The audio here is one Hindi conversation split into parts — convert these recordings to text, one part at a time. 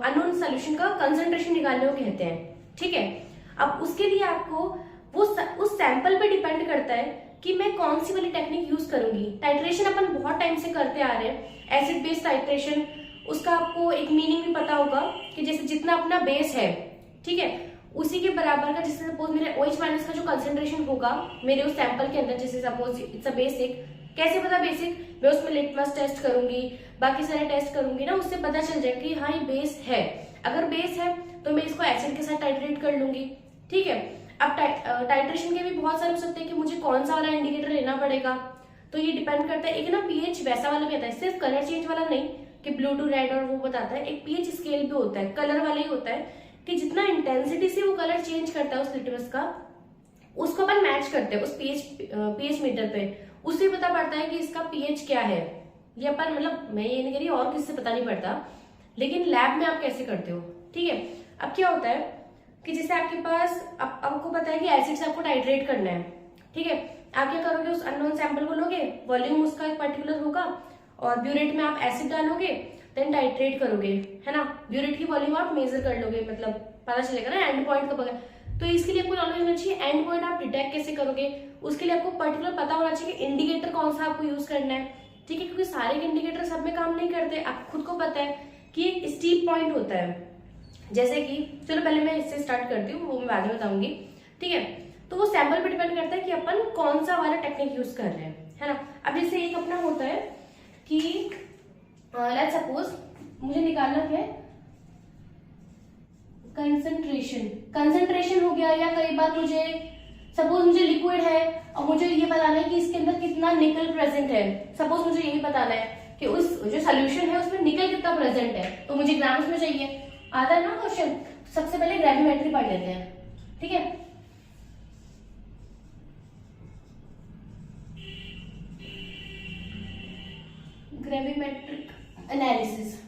अननोन सोल्यूशन का कंसंट्रेशन निकालने को कहते हैं। ठीक है, अब उसके लिए आपको वो उस सैंपल पे डिपेंड करता है कि मैं कौन सी वाली टेक्निक यूज करूंगी। टाइट्रेशन अपन बहुत टाइम से करते आ रहे हैं, एसिड बेस टाइट्रेशन। उसका आपको एक मीनिंग भी पता होगा कि जैसे जितना अपना बेस है, ठीक है, उसी के बराबर का, जैसे सपोज मेरे OH माइनस का जो कंसेंट्रेशन होगा मेरे उस सैंपल के अंदर, जैसे सपोज इट्स अ बेसिक, कैसे पता बेसिक, मैं उसमें लिटमस टेस्ट करूंगी, बाकी सारे टेस्ट करूंगी ना, उससे पता चल जाएगा कि हाँ ये बेस है। अगर बेस है तो मैं इसको एसिड के साथ टाइट्रेट कर लूंगी। ठीक है, अब टाइट्रेशन के भी बहुत सारे हो सकते हैं कि मुझे कौन सा वाला इंडिकेटर लेना पड़ेगा, तो ये डिपेंड करता है। एक ना पीएच वैसा वाला भी आता है, सिर्फ कलर चेंज वाला नहीं कि ब्लू टू रेड और वो बताता है, एक पीएच स्केल भी होता है, कलर वाला ही होता है कि जितना इंटेंसिटी से वो कलर चेंज करता है उस लिटमस का, उसको अपन मैच करते हैं उस पीएच मीटर पे, उससे पता पड़ता है कि इसका पीएच क्या है। ये अपन, मतलब मैं ये नहीं कह रही और किससे पता नहीं पड़ता, लेकिन लैब में आप कैसे करते हो। ठीक है, अब क्या होता है कि जैसे आपके पास आपको पता है कि एसिड से आपको टाइट्रेट करना है। ठीक है, आप क्या करोगे, उस अननोन सैंपल को लोगे, वॉल्यूम उसका एक पर्टिकुलर होगा, और ब्यूरेट में आप एसिड डालोगे, देन टाइट्रेट करोगे, है ना। ब्यूरेट की वॉल्यूम आप मेजर कर लोगे, मतलब पता चलेगा ना एंड पॉइंट कब। तो इसके लिए आपको नॉलेज होना चाहिए एंड पॉइंट आप डिटेक्ट कैसे करोगे, उसके लिए आपको पर्टिकुलर पता होना चाहिए कि इंडिकेटर कौन सा आपको यूज करना है। ठीक है, क्योंकि सारे इंडिकेटर सब में काम नहीं करते, आपको खुद को पता है कि एक स्टीप पॉइंट होता है। जैसे कि चलो पहले मैं इससे स्टार्ट करती हूँ, वो मैं बाद में बताऊंगी। ठीक है, तो वो सैंपल पे डिपेंड करता है कि अपन कौन सा वाला टेक्निक यूज कर रहे हैं, है ना। अब जैसे एक अपना होता है कि लेट्स सपोज मुझे निकालना है कंसंट्रेशन हो गया, या कई बार मुझे सपोज मुझे लिक्विड है और मुझे ये बताना है कि इसके अंदर कितना निकल प्रेजेंट है। सपोज मुझे यही बताना है कि उस जो सोल्यूशन है उसमें निकल कितना प्रेजेंट है, तो मुझे ग्राम्स में चाहिए। आता है ना क्वेश्चन, सबसे पहले ग्रेविमेट्री पढ़ लेते हैं। ठीक है, ग्रेविमेट्रिक एनालिसिस।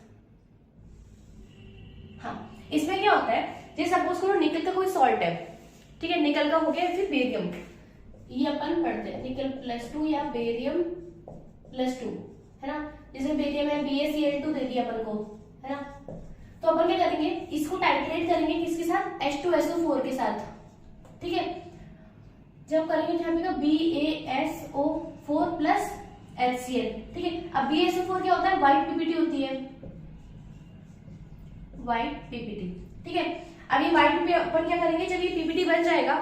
हाँ, इसमें क्या होता है, जैसे सपोज करो निकल का कोई सॉल्ट है, ठीक है, निकल का हो गया, फिर बेरियम, ये अपन पढ़ते हैं निकल +2 या बेरियम +2, है ना। जैसे बेरियम है BaCl2 दे दिया अपन को, है ना। तो अपन क्या करेंगे, इसको टाइट्रेट करेंगे किसके साथ, H2SO4 के साथ। ठीक है, जब करेंगे तो यहाँ पे BaSO4 प्लस HCl। ठीक है, अब BaSO4 क्या होता है, व्हाइट पीपीटी होती है, व्हाइट पीपीटी। ठीक है, अब ये व्हाइट पीपीटी अपन क्या करेंगे, जब ये पीपीटी बन जाएगा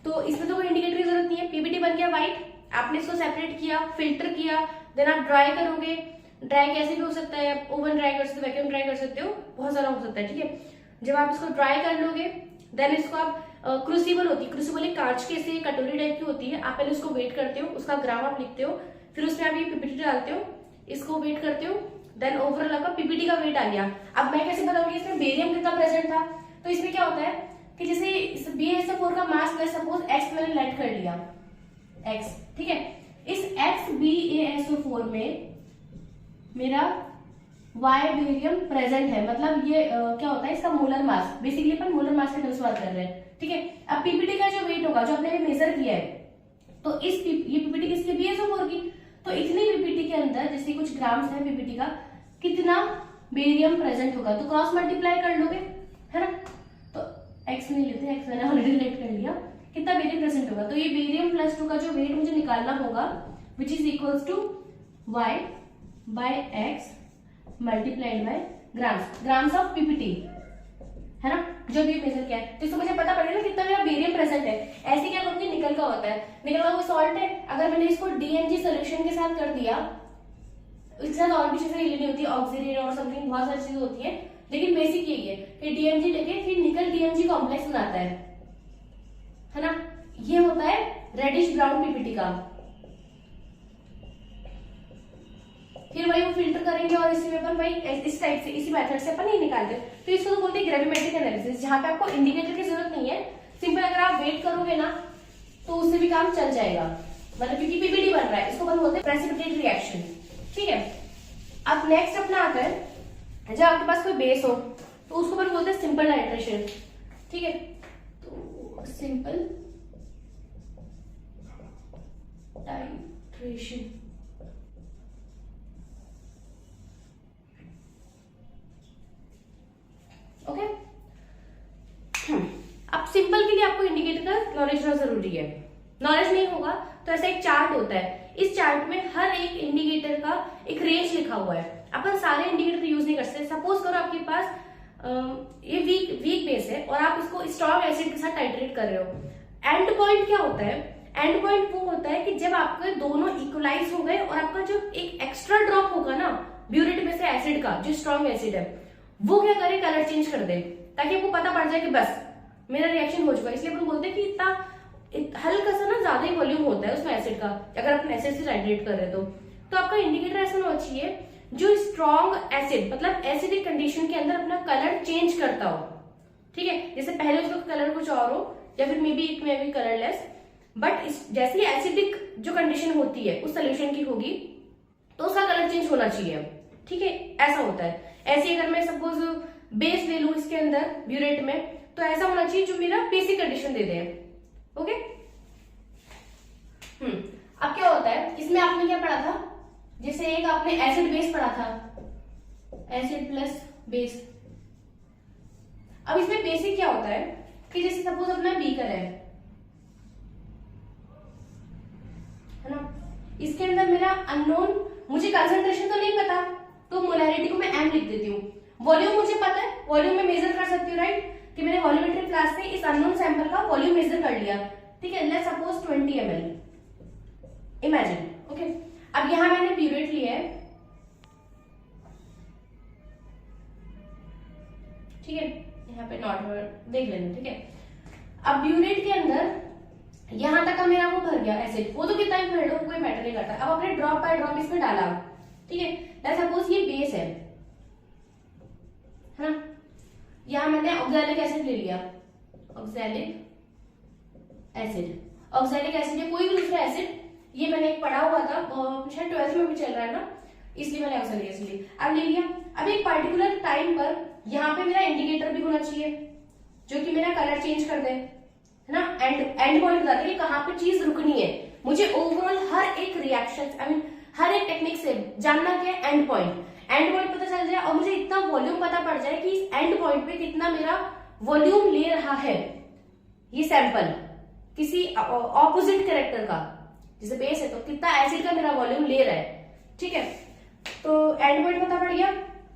तो इसमें तो कोई इंडिकेटर की जरूरत नहीं है, पीपीटी बन गया व्हाइट, आपने इसको सेपरेट किया, फिल्टर किया, देन आप ड्राई करोगे। ड्राई कैसे भी हो सकता है, ओवन ड्राई कर सकते हो, वैक्यूम ड्राई कर सकते हो, बहुत सारा हो सकता है। ठीक है, जब आप इसको ड्राई कर लोगे देन इसको आप क्रूसिबल होती है, क्रूसिबल एक कांच के से कटोरी टाइप की होती है, आप पहले उसको वेट करते हो, उसका ग्राम आप लिखते हो, फिर उसमें आप ये पीपीटी डालते हो, इसको वेट करते हो, देन ओवरऑल आपका पीपीटी का वेट आ गया। अब मैं कैसे बताऊंगी इसमें बेरियम कितना प्रेजेंट था, तो इसमें क्या होता है कि जैसे BaSO4 का मास मैं सपोज x मैंने लेट कर लिया x। ठीक है, इस x BaSO4 में मेरा y बेरियम प्रेजेंट है, मतलब ये क्या होता है इसका मोलर मास, बेसिकली अपन मोलर मास के टर्म्स बात कर रहे हैं। ठीक है, अब पीपीटी का जो वेट होगा जो आपने मेजर किया है, तो ये पीपीटी किसकी, BaSO4 की, तो इतनी पीपीटी के अंदर जैसे कुछ ग्राम्स है पीपीटी का, कितना बेरियम प्रेजेंट होगा, तो क्रॉस मल्टीप्लाई कर लोगे, है ना। तो x नहीं लेते, x मैंने ऑलरेडी लेट कर लिया, कितना बेरियम प्रेजेंट होगा, तो ये बेरियम +2 का जो वेट मुझे निकालना होगा which is equals to y by x multiplied by grams of PPT, है ना, जो भी मेजर किया है। तो इसको मुझे पता पड़ेगा कितना मेरा बेरियम प्रेजेंट है। ऐसे क्या करूंगी, निकल का होता है, निकल का कोई सॉल्ट है, अगर मैंने इसको DMG सोल्यूशन के साथ कर दिया, इसके साथ और भी चीजें लेनी होती है, ऑक्सीजन और समथिंग बहुत सारी चीजें होती है, लेकिन बेसिक यही है कि DMG लेके फिर निकल DMG कॉम्प्लेक्स बनाता है ना। ये होता है रेडिश ब्राउन पीपीटी का, फिर वही वो फिल्टर करेंगे और इसी में अपन वही इस टाइप से इसी मेथड से अपन ये निकालते हैं। तो इसको तो बोलते हैं ग्रेविमेट्रिक एनालिसिस, जहां पे आपको इंडिकेटर की जरूरत नहीं है, सिंपल अगर आप वेट करोगे ना तो उससे भी काम चल जाएगा, मतलब क्योंकि पीपीटी बन रहा है, इसको अपन बोलते हैं प्रेसिपिटेट रिएक्शन। ठीक है, अब नेक्स्ट अपना आता है जब आपके पास कोई बेस हो तो उसको अपन बोलते हैं सिंपल टाइट्रेशन। ठीक है, तो सिंपल टाइट्रेशन, सिंपल के लिए आपको इंडिकेटर का नॉलेज होना जरूरी है। नॉलेज नहीं होगा तो ऐसा एक चार्ट होता है, इस चार्ट में हर एक इंडिकेटर का एक रेंज लिखा हुआ है। अपन सारे इंडिकेटर यूज नहीं कर सकते। सपोज करो आपके पास ये वीक बेस है और आप इसको स्ट्रॉन्ग एसिड के साथ टाइट्रेट कर रहे हो। एंड पॉइंट क्या होता है? एंड पॉइंट वो होता है कि जब आपके दोनों इक्वलाइज हो गए और आपका जो एक एक्स्ट्रा ड्रॉप होगा ना ब्यूरेट में से एसिड का, जो स्ट्रॉन्ग एसिड है, वो क्या करे, कलर चेंज कर दे, ताकि आपको पता पड़ जाए कि बस मेरा रिएक्शन हो चुका है। इसलिए अपन बोलते हैं कि इतना हल्का सा ना ज्यादा ही वॉल्यूम होता है उसमें एसिड का, अगर अपन एसिड से टाइट्रेट कर रहे हैं तो आपका इंडिकेटर ऐसा होना चाहिए जो स्ट्रॉन्ग एसिड, मतलब एसिडिक कंडीशन के अंदर अपना कलर चेंज करता हो। ठीक है, जैसे पहले उसका कलर कुछ और हो या फिर मे बी कलरलेस, बट जैसे ही एसिडिक जो कंडीशन होती है उस सोल्यूशन की होगी तो उसका कलर चेंज होना चाहिए। ठीक है, ऐसा होता है। ऐसे अगर मैं सपोज बेस ले लू इसके अंदर ब्यूरेट में, तो ऐसा होना चाहिए जो मेरा बेसिक कंडीशन दे दे। ओके, अब क्या होता है इसमें, आपने क्या पढ़ा था, जैसे एक आपने एसिड बेस पढ़ा था, एसिड प्लस बेस। अब इसमें बेसिक क्या होता है कि जैसे सपोज अपना बीकर है ना, इसके अंदर मेरा अननोन, मुझे कंसंट्रेशन तो नहीं पता तो मोलैरिटी को मैं एम लिख देती हूँ। वॉल्यूम मुझे पता है, वॉल्यूम में मेजर कर सकती हूँ, राइट, कि मैंने वॉल्यूमेट्रिक क्लास से इस अननोन सैंपल का वॉल्यूम मेजर कर लिया। ठीक है, let's suppose 20 ml, imagine. Okay, अब यहां मैंने ब्यूरेट लिया है, ठीक है, यहाँ पे नॉट देख लेना। ठीक है, अब ब्यूरेट के अंदर यहां तक का मेरा वो भर गया एसिड, वो तो कितना ही भर लो कोई मैटर नहीं करता। अब अपने ड्रॉप बाय ड्रॉप इसमें डाला। ठीक है, लेट्स सपोज ये बेस है ना, यहां मैंने ऑक्सैलिक एसिड ले लिया, ऑक्सैलिक एसिड। ऑक्सैलिक एसिड या कोई भी दूसरा एसिड, ये मैंने एक पढ़ा हुआ था शायद 12th में भी चल रहा है ना, इसलिए मैंने ऑक्सैलिक एसिड लिया। अब ले लिया, अब एक पर्टिकुलर टाइम पर यहाँ पे मेरा इंडिकेटर भी होना चाहिए जो कि मेरा कलर चेंज कर दे, है ना। एंड पॉइंट बताते हैं कहाँ पे चीज रुकनी है। मुझे ओवरऑल हर एक रिएक्शन हर एक टेक्निक से जानना क्या है, एंड पॉइंट। एंड पॉइंट पता चल जाए और मुझे इतना वॉल्यूम पता पड़ जाए कि इस एंड पॉइंट पे कितना मेरा वॉल्यूम ले रहा है ये सैंपल किसी ऑपोजिट कैरेक्टर का, जैसे बेस है तो कितना एसिड का मेरा वॉल्यूम ले रहा है। ठीक है, तो एंड पॉइंट पता पड़ गया।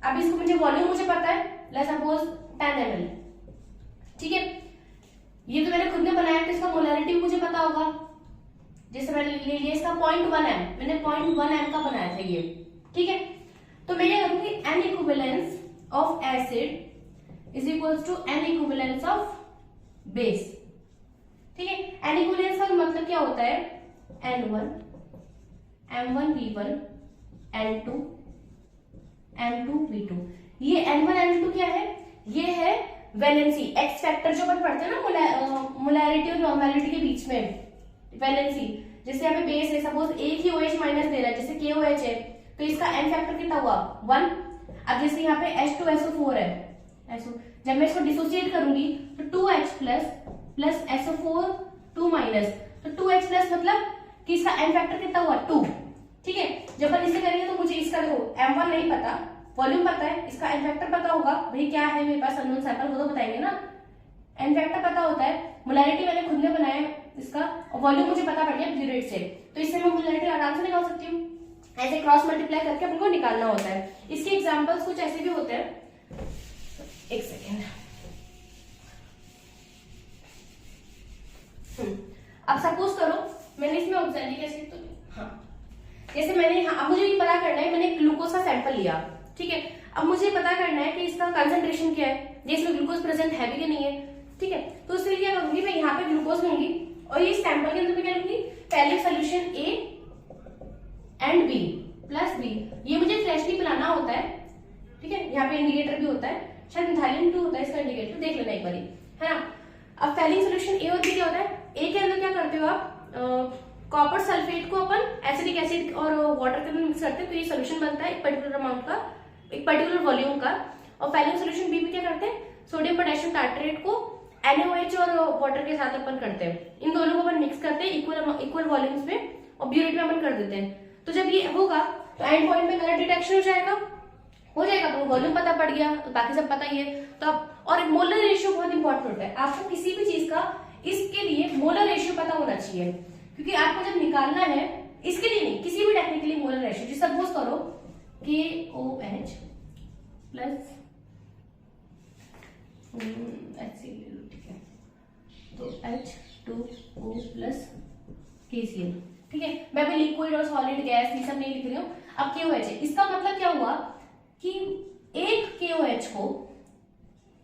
अब इसको मुझे वॉल्यूम मुझे पता है, लेट्स सपोज 10 ml। ठीक है, ये तो मैंने खुद ने बनाया तो इसका मोलैरिटी मुझे पता होगा। जैसे मैंने ले लिया इसका 0.1 m, मैंने 0.1 m का बनाया था ये। ठीक है, तो मैं क्या करूंगी, n equivalence of acid is equals to n equivalence of base. ठीक है, n इक्विवेलेंस का मतलब क्या होता है, n1 m1 v1 n2 m2 v2। ये n1 n2 क्या है, ये है वैलेंसी, एक्स फैक्टर जो अपन पढ़ते हैं ना मोलैरिटी और नॉर्मेलिटी के बीच में, वैलेंसी। जैसे यहाँ पे बेस है, सपोज एक ही OH माइनस दे रहा है, जैसे KOH है, तो इसका n फैक्टर कितना हुआ 1। अब जैसे यहाँ पे H2SO4 है, जब मैं इसको डिसोसिएट करूंगी तो 2H प्लस SO4 2 माइनस, तो 2H प्लस मतलब कि इसका n फैक्टर कितना हुआ 2। ठीक है, जब अपन इसे करेंगे तो मुझे इसका देखो m1 नहीं पता, वॉल्यूम पता है, इसका n फैक्टर पता होगा, भाई क्या है मेरे पास अननोन सैंपल, वो तो बताएंगे ना। n फैक्टर पता होता है, मोलैरिटी मैंने खुद ने बनाया इसका, और वॉल्यूम मुझे पता पड़ गया ब्यूरेट से, तो इससे मैं मोलैरिटी आराम से निकाल सकती हूँ। ऐसे क्रॉस मल्टीप्लाई करके अपन को निकालना होता है। इसके एग्जांपल्स कुछ ऐसे भी होते हैं, एक सेकेंड। अब सपोज करो मैंने इसमें ऑक्सैलिक एसिड, तो हाँ जैसे मैंने अब मुझे ये पता करना है, मैंने ग्लूकोज का सैंपल लिया। ठीक है, अब मुझे पता करना है कि इसका कंसंट्रेशन क्या है, ये इसमें ग्लूकोज प्रेजेंट है भी कि नहीं है। ठीक है, तो उसके लिए क्या करूंगी, मैं यहाँ पे ग्लूकोज लूंगी और ये सैंपल के अंदर क्या लूंगी, पहले solution A and B plus B, ये मुझे फ्रेशली पिलाना होता है। ठीक है, यहाँ पे इंडिकेटर भी होता है, शायद मिथाइलिन 2 होता है इसका इंडिकेटर, देख लेना एक बार, है ना। अब फैलिंग सोल्यूशन A और B क्या होता है, A के अंदर क्या करते हो आप, कॉपर सल्फेट को अपन एसिडिक एसिड और वाटर के अंदर मिक्स करते हैं, तो ये सोल्यूशन बनता है एक पर्टिकुलर अमाउंट का, एक पर्टिकुलर वॉल्यूम का। और फैलिंग सोल्यूशन बी में क्या करते हैं, सोडियम पोटेशियम टार्ट्रेट को NaOH और वाटर के साथ अपन करते हैं, इन दोनों को अपन मिक्स करते हैं इक्वल वॉल्यूम्स में और ब्यूरेट में अपन कर देते हैं। तो जब ये होगा तो एंड पॉइंट में कलर डिटेक्शन हो जाएगा, तो वॉल्यूम पता पड़ गया, तो बाकी सब पता ही है। तो अब और मोलर रेशियो बहुत इंपॉर्टेंट होता है, आपको किसी भी चीज का इसका, इसके लिए मोलर रेशियो पता होना चाहिए, क्योंकि आपको जब निकालना है, इसके लिए नहीं, किसी भी टेक्निक के लिए मोलर रेशियो, जैसे सपोज करो KOH प्लस HCl, ठीक है, तो H2O प्लस KCl, ठीक है। मैं भी लिक्विड और सॉलिड गैस ये सब नहीं लिख रही हूँ। अब KOH है, इसका मतलब क्या हुआ कि एक KOH को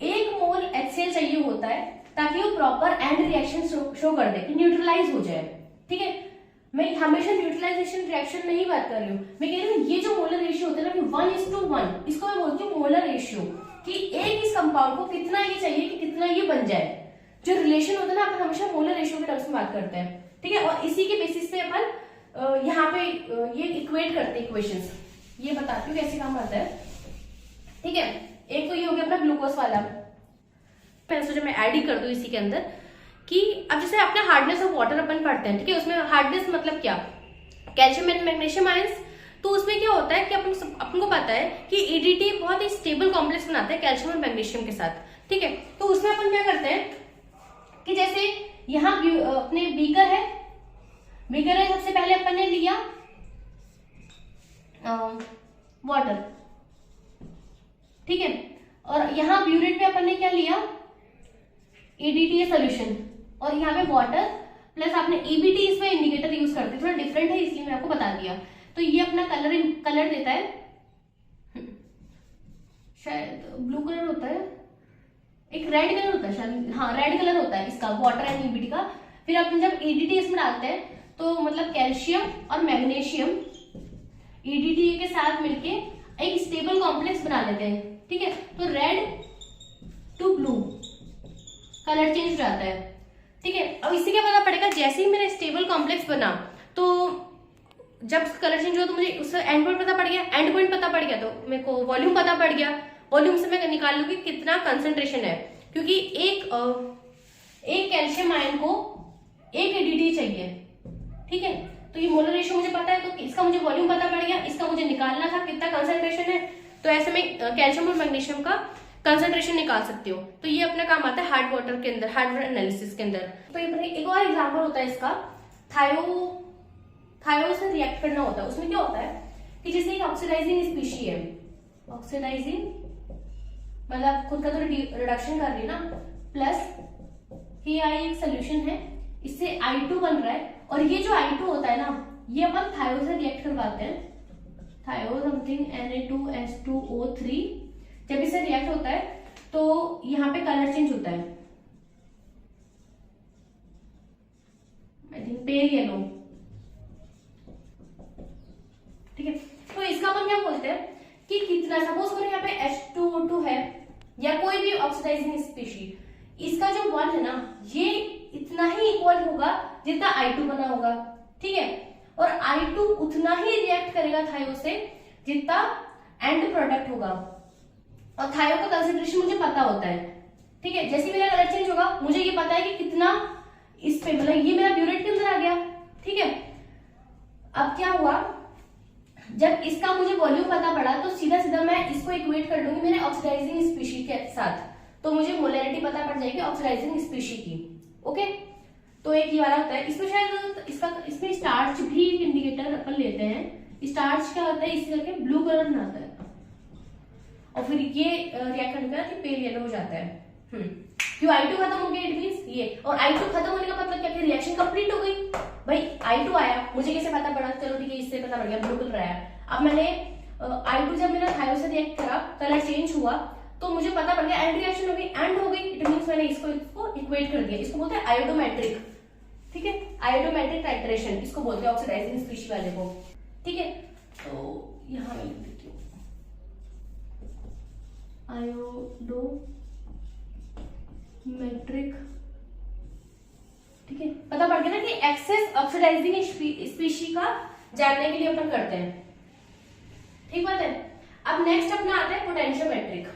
1 मोल HCl चाहिए होता है ताकि वो प्रॉपर एंड रिएक्शन शो कर दे कि न्यूट्रलाइज हो जाए, ठीक है। मैं हमेशा न्यूट्रलाइजेशन रिएक्शन नहीं बात कर रही हूँ, मैं कह रही हूँ ये जो मोलर रेशियो होता है ना कि 1:1, इसको मैं बोलती हूँ मोलर रेशियो, कि एक इस कंपाउंड को कितना ये चाहिए कि कितना ये बन जाए। जो रिलेशन होता है ना, अपन हमेशा मोलर रेशियो के टर्म्स में बात करते हैं, ठीक है। और इसी के बेसिस पे अपन यहाँ पे ये इक्वेट करते हैं इक्वेशंस, ये बताती हूँ कैसे काम आता है, ठीक है। एक तो ये हो गया अपना ग्लूकोज वाला, पहले सोचा मैं ऐड ही कर दूं इसी के अंदर, कि अब जैसे अपना हार्डनेस ऑफ वाटर अपन पढ़ते हैं, ठीक है। उसमें हार्डनेस मतलब क्या, कैल्शियम एंड मैग्नीशियम आयंस, तो उसमें क्या होता है कि अपन को पता है कि EDT बहुत ही स्टेबल कॉम्प्लेक्स बनाता है कैल्शियम और मैग्नीशियम के साथ, ठीक है। तो उसमें अपन क्या करते हैं कि जैसे यहाँ अपने बीकर है, सबसे पहले अपन ने लिया वाटर, ठीक है, और यहाँ ब्यूरेट पे अपन ने क्या लिया, EDTA सोल्यूशन, और यहाँ पे वाटर प्लस आपने EBT, इसमें इंडिकेटर यूज करते हैं, थोड़ा डिफरेंट है इसलिए मैं आपको बता दिया। तो ये अपना कलर देता है, शायद ब्लू कलर होता है, एक रेड कलर होता है शायद, हाँ रेड कलर होता है इसका, वाटर एंड EBT का। फिर अपन जब EDT इसमें डालते हैं तो मतलब कैल्शियम और मैग्नीशियम EDTA के साथ मिलके एक स्टेबल कॉम्प्लेक्स बना लेते हैं, ठीक है। तो red to blue colour change हो जाता है, ठीक है। अब इससे क्या पता पड़ेगा, जैसे ही मेरा स्टेबल कॉम्प्लेक्स बना तो जब कलर चेंज हुआ तो मुझे उसका एंड पॉइंट पता पड़ गया, एंड पॉइंट पता पड़ गया तो मेरे को वॉल्यूम पता पड़ गया, वॉल्यूम से मैं निकाल लूंगी कितना कंसंट्रेशन है, क्योंकि एक कैल्शियम आयन को एक EDT चाहिए, ठीक है। तो ये मोलर रेशियो मुझे पता है, तो इसका मुझे वॉल्यूम पता पड़ गया, इसका मुझे निकालना था कितना कंसंट्रेशन है, तो ऐसे में कैल्शियम और मैग्नीशियम का कंसंट्रेशन निकाल सकती हो। तो ये अपना काम आता है हार्ड वाटर के अंदर, हार्ड वाटर एनालिसिस के अंदर। तो ये एक और एग्जांपल होता है इसका, थायो से रिएक्ट करना होता है। उसमें क्या होता है कि जैसे एक ऑक्सीडाइजिंग स्पीशी है, ऑक्सीडाइजिंग मतलब खुद का तो रिडक्शन कर रही है ना, प्लस KI एक सोल्यूशन है, इससे I2 बन रहा है, और ये जो I2 होता है ना, ये अपन थायो से रिएक्ट करवाते हैं, थायो समथिंग Na2H2O3। जब इसे रिएक्ट होता है तो यहाँ पे कलर चेंज होता है, आई थिंक पेल येलो, ठीक है। तो इसका अपन क्या बोलते हैं कि कितना, सपोज करो यहाँ पे H2O2 है या कोई भी ऑक्सीडाइजिंग स्पीशी, इसका जो बॉन्ड है ना ये इतना ही इक्वल होगा जितना I2 बना होगा, ठीक है। और I2 उतना ही रिएक्ट करेगा थायो से जितना एंड प्रोडक्ट होगा, और थायो का कंसंट्रेशन मुझे पता होता है, ठीक है। जैसे मेरा कलर चेंज होगा मुझे ये पता है कि कितना इस पे, मतलब ये मेरा ब्यूरेट के अंदर आ गया, ठीक है। अब क्या हुआ, जब इसका मुझे वॉल्यूम पता पड़ा तो सीधा सीधा मैं इसको इक्वेट कर लूंगी मेरे ऑक्सीडाइजिंग स्पीशी के साथ, तो मुझे मोलैरिटी पता पड़ जाएगी ऑक्सीडाइजिंग स्पीशी की, ओके। तो एक ये वाला होता है, इसमें शायद इसमें स्टार्च भी इंडिकेटर अपन लेते हैं, स्टार्च क्या होता है इस करके ब्लू कलर बनाता है, और फिर ये रिएक्ट करने के बाद पेल येलो हो जाता है। क्यों I2 खत्म हो गया, इट मींस ये, और I2 खत्म होने का मतलब क्या, रिएक्शन कंप्लीट हो गई। भाई I2 आया, मुझे कैसे पता पड़ा, चलो ठीक है इससे पता पड़ गया ब्लू कलर आया। अब मैंने I2 जब मेरा थायो से रिएक्ट करा, कलर चेंज हुआ, तो मुझे पता पड़ गया एंड रिएक्शन हो गई, एंड हो गई, इट मींस मैंने इसको इक्वेट कर दिया। इसको बोलते हैं आयोडोमेट्रिक, ठीक है, आयोडोमेट्रिक टाइट्रेशन इसको बोलते हैं ऑक्सीडाइजिंग स्पीशी वाले को, ठीक है। तो यहाँ मैं लिख देती हूँ आयोडोमेट्रिक, ठीक है। पता पड़ गया ना कि एक्सेस ऑक्सीडाइजिंग स्पीशी का जानने के लिए अपन करते हैं, ठीक बात है। अब नेक्स्ट अपना आता है पोटेंशियोमेट्रिक।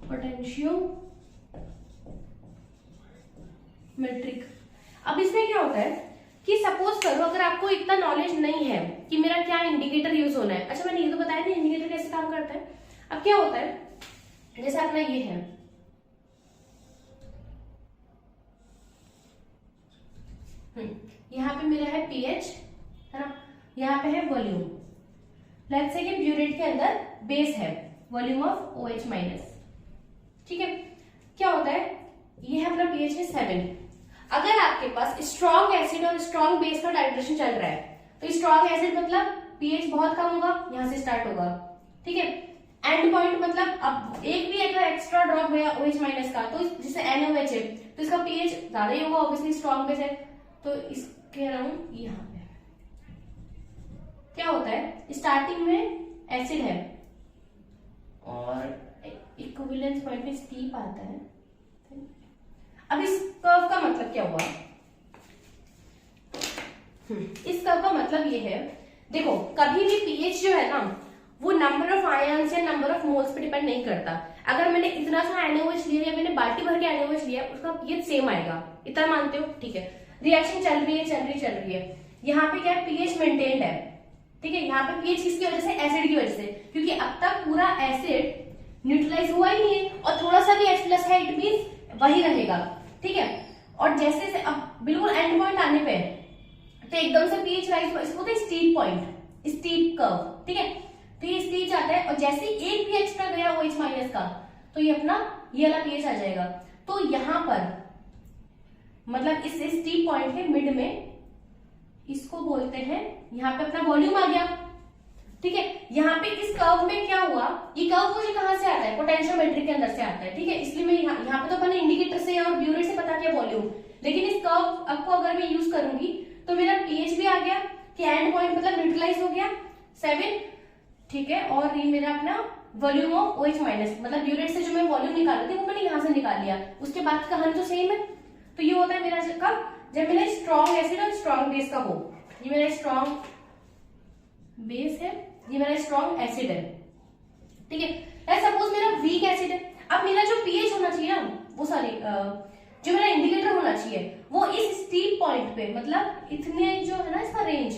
पोटेंशियोमेट्रिक, अब इसमें क्या होता है कि सपोज करो अगर आपको इतना नॉलेज नहीं है कि मेरा क्या इंडिकेटर यूज होना है, अच्छा मैंने ये तो बताया था इंडिकेटर करते हैं। अब क्या होता है, जैसे अपना ये है, यहाँ पे मेरा है पीएच, है ना, यहाँ पे है वॉल्यूम। लेट्स से कि ब्यूरेट के अंदर बेस है, वॉल्यूम ऑफ OH माइनस, ठीक है। क्या होता है, ये है अपना पीएच है 7। अगर आपके पास स्ट्रॉन्ग एसिड और स्ट्रॉन्ग बेस का टाइट्रेशन चल रहा है, तो स्ट्रॉन्ग एसिड मतलब पीएच बहुत कम होगा, यहां से स्टार्ट होगा, ठीक है। एंड पॉइंट मतलब अब एक भी अगर एक्स्ट्रा ड्रॉप गया OH माइनस का, तो जैसे NaOH है तो इसका पीएच ज्यादा ही होगा, ऑब्वियसली स्ट्रॉन्ग बेस है, तो इसके अराउंड यहाँ पे क्या होता है, स्टार्टिंग में एसिड है और इक्विवेलेंस पॉइंट पे स्टीप आता है। अब इस कर्व का मतलब क्या हुआ, इस कर्व का मतलब ये है, देखो कभी भी पीएच जो है ना वो नंबर ऑफ आयन्स या नंबर ऑफ मोल्स पे डिपेंड नहीं करता। अगर मैंने इतना सा NaOH लिया या मैंने बाल्टी भर के NaOH लिया, उसका पीएच सेम आएगा, इतना मानते हो, ठीक है। रिएक्शन चल रही है, यहाँ पे क्या है, पीएच मेंटेन्ड है, ठीक है। यहाँ पे पीएच किसकी वजह से, एसिड की वजह से, क्योंकि अब तक पूरा एसिड न्यूट्रलाइज हुआ ही नहीं है, और थोड़ा सा भी H+ है, इट मींस वही रहेगा, ठीक है। और जैसे से अब बिल्कुल एंड पॉइंट आने पे तो एकदम से पीएच राइज हुआ, इसको बोलते हैं स्टीप पॉइंट, स्टीप कर्व, ठीक है। तो ये स्टीप जाता है, और जैसे एक भी एक्स्ट्रा गया OH माइनस का, तो ये अपना ये वाला पीएच आ जाएगा। तो यहाँ पर मतलब इस स्टीप पॉइंट के मिड में इसको बोलते हैं, यहाँ पे अपना वॉल्यूम आ गया, ठीक है। यहाँ पे इस कर्व में क्या हुआ, ये कर्व मुझे कहां से आता है, पोटेंशियोमेट्री के अंदर से आता है, ठीक है। इसलिए मैं यहाँ पे तो अपने इंडिकेटर से और ब्यूरेट से पता किया वॉल्यूम, लेकिन इस कर्व आपको अगर मैं यूज करूंगी तो मेरा पीएच भी आ गया, कि एंड पॉइंट मतलब न्यूट्रलाइज हो गया 7, ठीक है। और ये मेरा अपना वॉल्यूम ऑफ OH माइनस, मतलब ब्यूरेट से जो मैं वॉल्यूम निकाल रही थी वो मैंने यहाँ से निकाल लिया, उसके बाद की कहानी तो सेम है। तो ये होता है मेरा कब, जब मेरा स्ट्रॉन्ग एसिड और स्ट्रॉन्ग बेस का हो। ये मेरा स्ट्रॉन्ग बेस है, ये मेरा स्ट्रॉन्ग एसिड है, ठीक है। सपोज मेरा वीक एसिड है, अब मेरा जो पीएच होना चाहिए ना, वो सॉरी जो मेरा इंडिकेटर होना चाहिए वो इस स्टीप पॉइंट पे, मतलब इतने जो है ना इसका रेंज,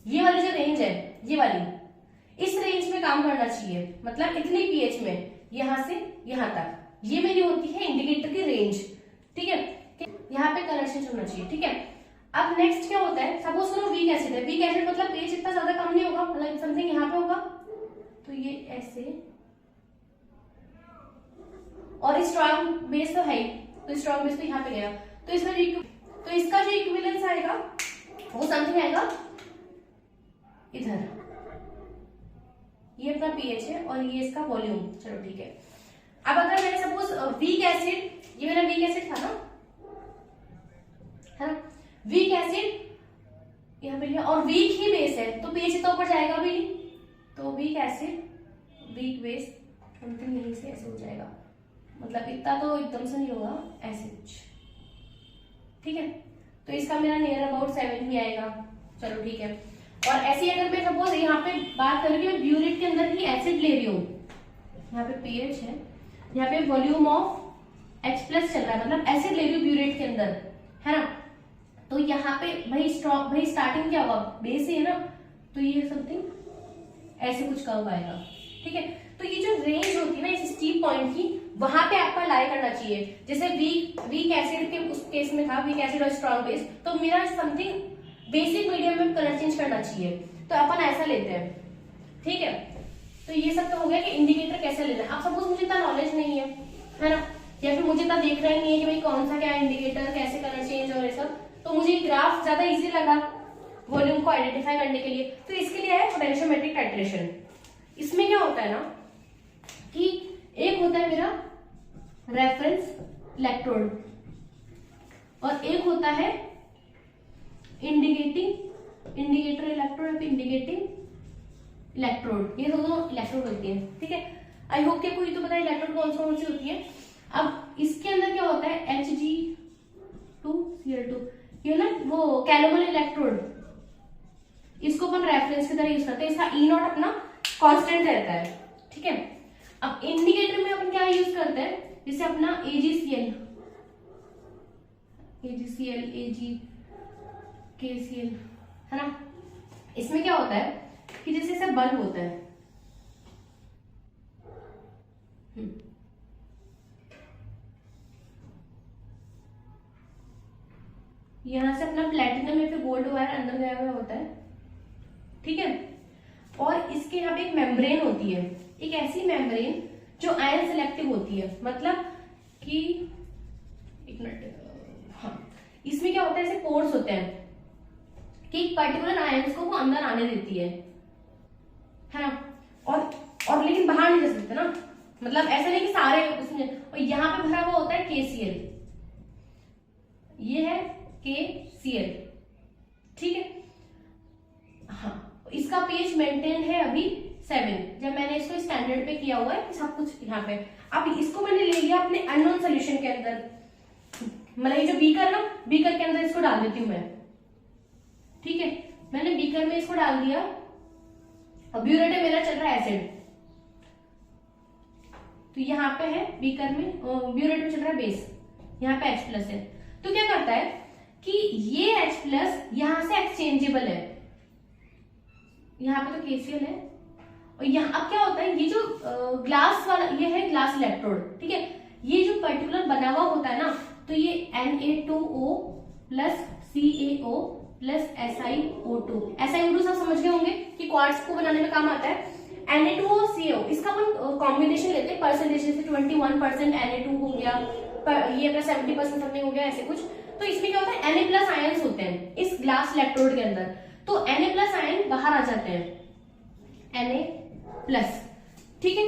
ये वाली जो रेंज है, ये वाली, इस रेंज में काम करना चाहिए, मतलब इतनी पीएच में यहां से यहां तक, ये मेरी होती है इंडिकेटर की रेंज, ठीक है। यहाँ पे कनेक्शन होना चाहिए, ठीक है। अब नेक्स्ट क्या होता है, सपोज करो वीक एसिड है, वीक एसिड मतलब पीएच इतना ज्यादा कम नहीं होगा, मतलब समथिंग यहाँ पे होगा, तो ये ऐसे, और स्ट्रॉन्ग बेस तो है ही, तो स्ट्रॉन्ग बेस तो यहाँ पे गया, तो इसका जो इक्विवेलेंस आएगा वो समथिंग आएगा इधर, ये अपना पीएच है और ये इसका वॉल्यूम, चलो ठीक है। अब अगर मैंने सपोज वीक एसिड, ये मेरा वीक एसिड था ना, है ना, वीक एसिड यहाँ पे लिया, और वीक ही बेस है, तो पीएच तो ऊपर जाएगा भी नहीं, तो weak acid weak base something यहीं से ऐसे हो जाएगा, मतलब इतना तो एकदम से नहीं होगा, ऐसे कुछ, ठीक है। तो इसका मेरा नियर अबाउट 7 ही आएगा, चलो ठीक है। और ऐसे अगर मैं सपोज यहाँ पे बात करूँ कि मैं ब्यूरेट के अंदर ही एसिड ले रही हूँ, यहाँ पे पीएच है, यहाँ पे वॉल्यूम ऑफ H+ चल रहा है, मतलब एसिड ले रही हूँ ब्यूरेट के अंदर, है ना, तो यहाँ पे भाई स्टार्टिंग क्या होगा, बेस है ना, तो ये समथिंग ऐसे कुछ कर्व आएगा, ठीक है। तो ये जो रेंज होती है ना इस स्टीप पॉइंट की, वहां पे आपका लाई करना चाहिए। जैसे वीक एसिड के उस केस में था, वीक एसिड और स्ट्रॉन्ग बेस, तो मेरा समथिंग बेसिक मीडियम में कलर चेंज करना चाहिए, तो अपन ऐसा लेते हैं, ठीक है। तो ये सब तो हो गया कि इंडिकेटर कैसे लेना है। अब सपोज मुझे इतना नॉलेज नहीं है ना, या फिर मुझे इतना देखना ही नहीं है कि भाई कौन सा क्या इंडिकेटर, कैसे कलर चेंज और ये सब, तो मुझे ग्राफ ज्यादा इजी लगा वॉल्यूम को आइडेंटिफाई करने के लिए, तो इसके लिए है पोटेंशियोमेट्रिक टाइट्रेशन। इसमें क्या होता है ना कि एक होता है मेरा रेफरेंस इलेक्ट्रोड और एक होता है इंडिकेटर इलेक्ट्रोड, इंडिकेटिंग इलेक्ट्रोड, ये दोनों इलेक्ट्रोड होती है, ठीक है। आई होप कि कोई तो पता है इलेक्ट्रोड कौन सी होती है। अब इसके अंदर क्या होता है, Hg2Cl2, ये ना वो कैलोमल इलेक्ट्रोड, इसको अपन रेफरेंस की तरह यूज करते हैं, इसका E0 अपना कांस्टेंट रहता है, ठीक है। अब इंडिकेटर में अपन क्या यूज करते हैं, जैसे अपना AgCl, KCl, है ना। इसमें क्या होता है कि जैसे बल्ब होता है, गोल्ड वायर अंदर गया हुआ होता है, ठीक है। और इसके यहाँ पे एक मेम्ब्रेन होती है, एक ऐसी मेम्ब्रेन जो आयन सिलेक्टिव होती है, मतलब कि एक मिनट, हाँ, इसमें क्या होता है, ऐसे पोर्स होते हैं कि एक पर्टिकुलर आयंस को वो अंदर आने देती है ना, और लेकिन बाहर नहीं जा सकते ना, मतलब ऐसा नहीं कि सारे उसमें, और यहाँ पे भरा हुआ होता है KCl, ये है KCl, ठीक है। हाँ, इसका पीएच मेंटेन है अभी 7, जब मैंने इसको स्टैंडर्ड पे किया हुआ है सब कुछ यहाँ पे। अब इसको मैंने ले लिया अपने अननोन सोल्यूशन के अंदर, मतलब ये जो बीकर ना, बीकर के अंदर इसको डाल देती हूँ मैं, ठीक है। मैंने बीकर में इसको डाल दिया, और ब्यूरेट मेरा चल रहा है एसिड, तो यहाँ पे है बीकर में, ब्यूरेट में चल रहा है बेस, यहाँ पे H+ है। तो क्या करता है कि ये H+ यहां से एक्सचेंजेबल है, यहाँ पे तो KCl है, और यहाँ अब क्या होता है, ये जो ग्लास वाला, ये है ग्लास इलेक्ट्रोड, ठीक है। ये जो पर्टिकुलर बना हुआ होता है ना, तो ये Na2O plus CaO plus SiO2, SiO2 सब समझ गए होंगे कि क्वार्ट्ज को बनाने में काम आता है। Na2O CO, इसका अपन कॉम्बिनेशन लेते हैं परसेंटेज से, 21% Na2 हो गया, ये अपना 70% समथिंग हो गया, ऐसे कुछ। तो इसमें क्या होता है, Na+ आयंस होते हैं इस ग्लास इलेक्ट्रोड के अंदर, तो Na+ आयन बाहर आ जाते हैं, Na+, ठीक है।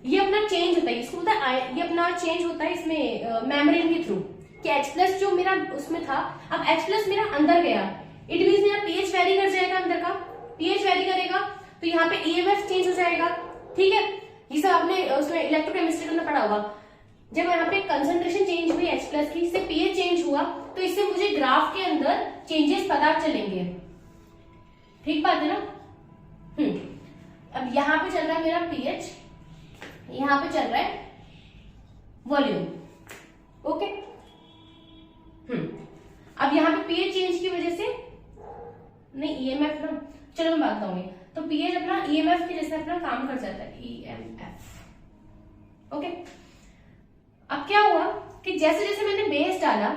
ये अपना चेंज होता है, इसको होता है, ये अपना चेंज होता है इसमें मेम्ब्रेन के थ्रू, कि H+ जो मेरा उसमें था, अब H+ मेरा अंदर गया, इट मींस मेरा पीएच वेरी कर जाएगा, अंदर का पीएच वेरी करेगा, तो यहाँ पे EMF चेंज हो जाएगा, ठीक है। ये सब आपने उसमें इलेक्ट्रोकेमिस्ट्री के अंदर पढ़ा होगा। जब यहाँ पे कंसंट्रेशन चेंज हुई H+ की, इससे पीएच चेंज हुआ, तो इससे मुझे ग्राफ के अंदर चेंजेस पता चलेंगे, ठीक बात है ना। अब यहाँ पे चल रहा है मेरा पीएच, यहाँ पे चल रहा है वॉल्यूम, ओके। अब यहाँ पे पीएच चेंज की वजह से, नहीं EMF ना, चलो मैं बात करूंगी, तो पीएच अपना EMF के जैसे अपना काम कर जाता है, EMF, ओके। अब क्या हुआ कि जैसे जैसे मैंने बेस डाला,